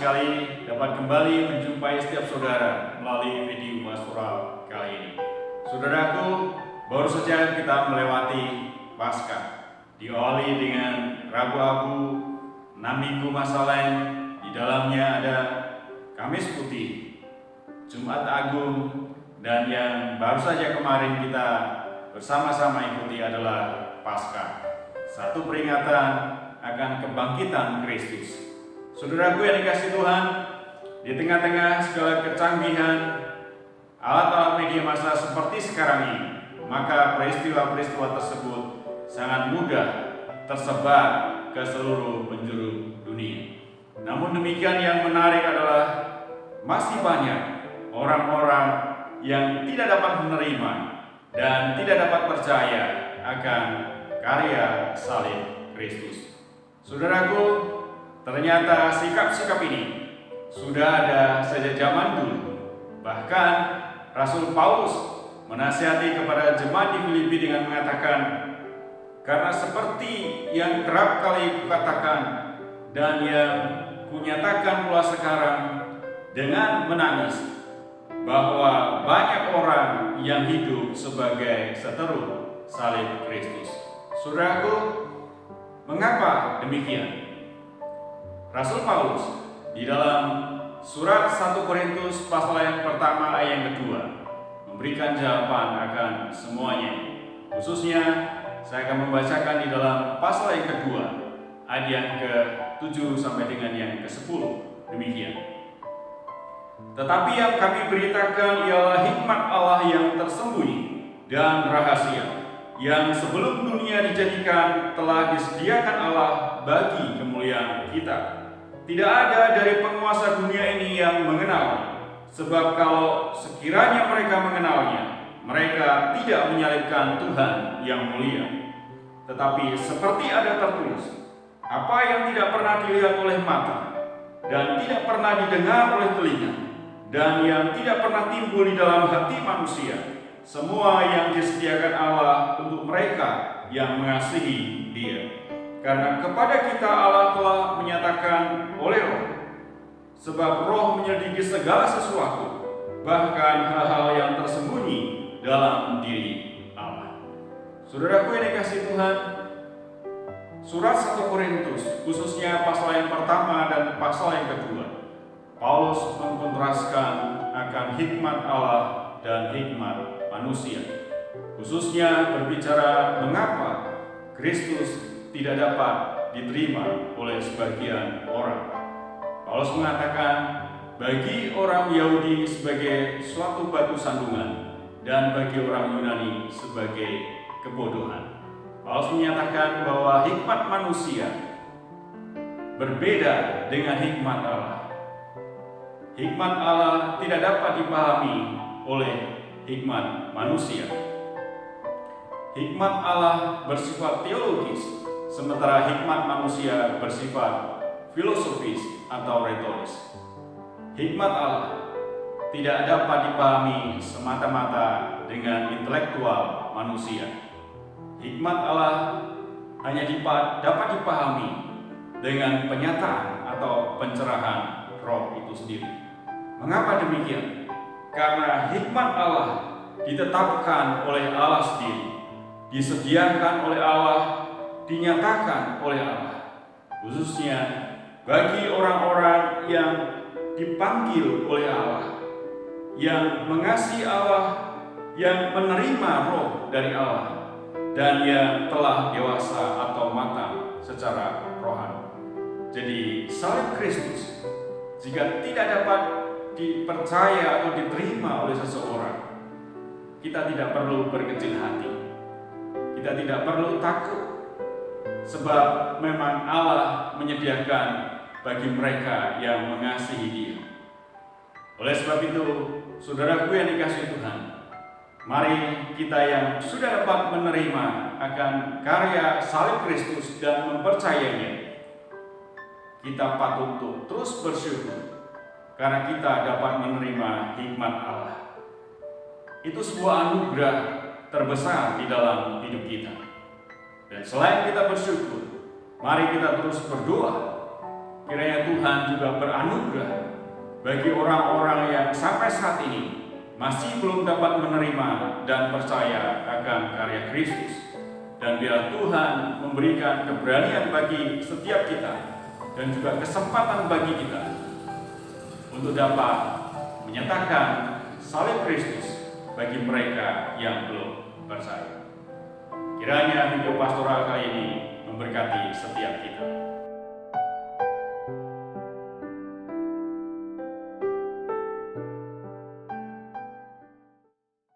sekali dapat kembali menjumpai setiap saudara melalui video pastoral kali ini. Saudaraku, baru saja kita melewati Paskah, diawali dengan Rabu Abu, 6 minggu masa Lent, di dalamnya ada Kamis Putih, Jumat Agung, dan yang baru saja kemarin kita bersama-sama ikuti adalah Paskah, satu peringatan akan kebangkitan Kristus. Saudaraku yang dikasihi Tuhan, di tengah-tengah segala kecanggihan alat-alat media massa seperti sekarang ini, maka peristiwa-peristiwa tersebut sangat mudah tersebar ke seluruh penjuru dunia. Namun demikian, yang menarik adalah masih banyak orang-orang yang tidak dapat menerima dan tidak dapat percaya akan karya salib Kristus. Saudaraku, ternyata sikap-sikap ini sudah ada sejak zaman dulu. Bahkan Rasul Paulus menasihati kepada jemaat di Filipi dengan mengatakan, karena seperti yang kerap kali kukatakan dan yang kunyatakan pula sekarang dengan menangis, bahwa banyak orang yang hidup sebagai seteru salib Kristus. Saudaraku, mengapa demikian? Rasul Paulus di dalam surat 1 Korintus pasal yang pertama ayat yang kedua memberikan jawaban akan semuanya. Khususnya saya akan membacakan di dalam pasal yang kedua ayat yang ke-7 sampai dengan yang ke-10. Demikian. Tetapi yang kami beritakan ialah hikmat Allah yang tersembunyi dan rahasia, yang sebelum dunia dijadikan telah disediakan Allah bagi kemuliaan kita. Tidak ada dari penguasa dunia ini yang mengenal, sebab kalau sekiranya mereka mengenalnya, mereka tidak menyalibkan Tuhan yang mulia. Tetapi seperti ada tertulis, apa yang tidak pernah dilihat oleh mata, dan tidak pernah didengar oleh telinga, dan yang tidak pernah timbul di dalam hati manusia, semua yang disediakan Allah untuk mereka yang mengasihi Dia. Karena kepada kita Allah telah menyatakan oleh Roh, sebab Roh menyelidiki segala sesuatu, bahkan hal-hal yang tersembunyi dalam diri Allah. Saudaraku yang dikasihi Tuhan, surat 1 Korintus, khususnya pasal yang pertama dan pasal yang kedua, Paulus mengkontraskan akan hikmat Allah dan hikmat manusia, khususnya berbicara mengapa Kristus tidak dapat diterima oleh sebagian orang. Paulus mengatakan bagi orang Yahudi sebagai suatu batu sandungan dan bagi orang Yunani sebagai kebodohan. Paulus menyatakan bahwa hikmat manusia berbeda dengan hikmat Allah. Hikmat Allah tidak dapat dipahami oleh hikmat manusia. Hikmat Allah bersifat teologis, sementara hikmat manusia bersifat filosofis atau retoris. Hikmat Allah tidak dapat dipahami semata-mata dengan intelektual manusia. Hikmat Allah hanya dapat dipahami dengan penyataan atau pencerahan Roh itu sendiri. Mengapa demikian? Karena hikmat Allah ditetapkan oleh Allah sendiri, disediakan oleh Allah, dinyatakan oleh Allah, khususnya bagi orang-orang yang dipanggil oleh Allah, yang mengasihi Allah, yang menerima Roh dari Allah, dan yang telah dewasa atau matang secara rohani. Jadi salib Kristus jika tidak dapat dipercaya atau diterima oleh seseorang, kita tidak perlu berkecil hati, kita tidak perlu takut, sebab memang Allah menyediakan bagi mereka yang mengasihi Dia. Oleh sebab itu, saudaraku yang dikasihi Tuhan, mari kita yang sudah dapat menerima akan karya salib Kristus dan mempercayainya, kita patut untuk terus bersyukur karena kita dapat menerima hikmat Allah. Itu sebuah anugerah terbesar di dalam hidup kita. Dan selain kita bersyukur, mari kita terus berdoa kiranya Tuhan juga beranugerah bagi orang-orang yang sampai saat ini masih belum dapat menerima dan percaya akan karya Kristus. Dan biar Tuhan memberikan keberanian bagi setiap kita dan juga kesempatan bagi kita untuk dapat menyatakan salib Kristus bagi mereka yang belum percaya. Kiranya video pastoral kali ini memberkati setiap kita.